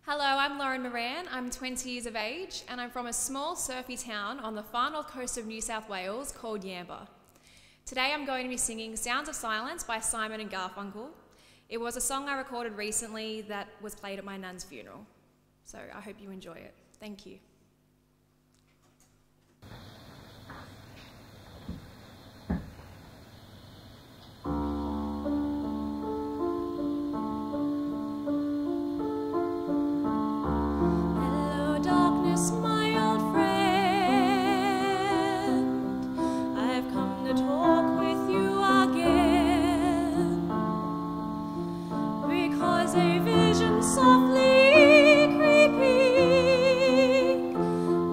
Hello, I'm Lauren Moran. I'm 20 years of age and I'm from a small surfy town on the far north coast of New South Wales called Yamba. Today I'm going to be singing Sounds of Silence by Simon and Garfunkel. It was a song I recorded recently that was played at my nan's funeral. So I hope you enjoy it. Thank you. A vision softly creeping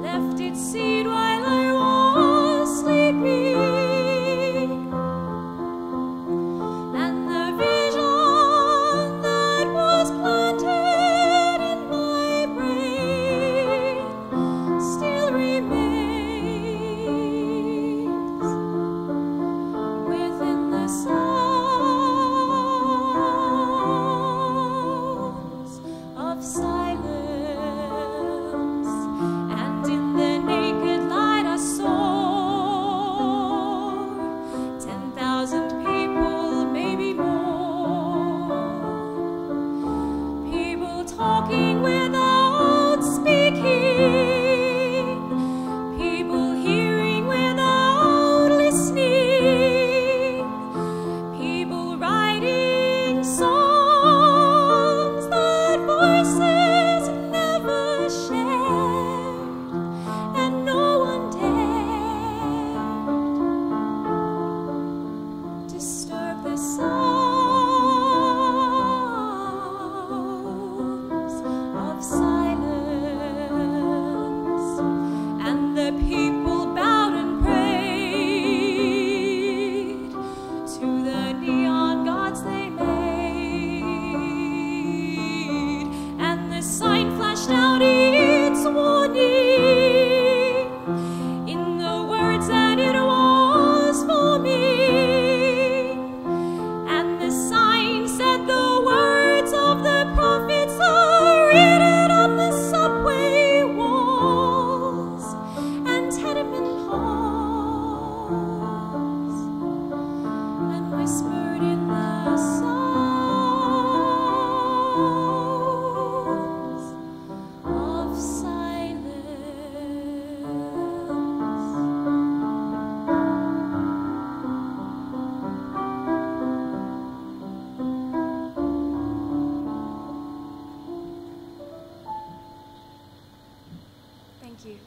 left its seed while I was sleeping, and the vision that was planted in my brain still remains within the sound of silence, and in the naked light I saw 10,000 people, maybe more, people talking without speaking, people hearing without listening, people writing songs that voices never shared, and no one dared disturb the sounds of silence, and the people bowed and prayed to the neon gods they made, and the sign flashed out its warning in the words that it was for me, and the sign said the words of the prophets are written on the subway walls and tenement halls, and whispered in the sounds of silence. Thank you.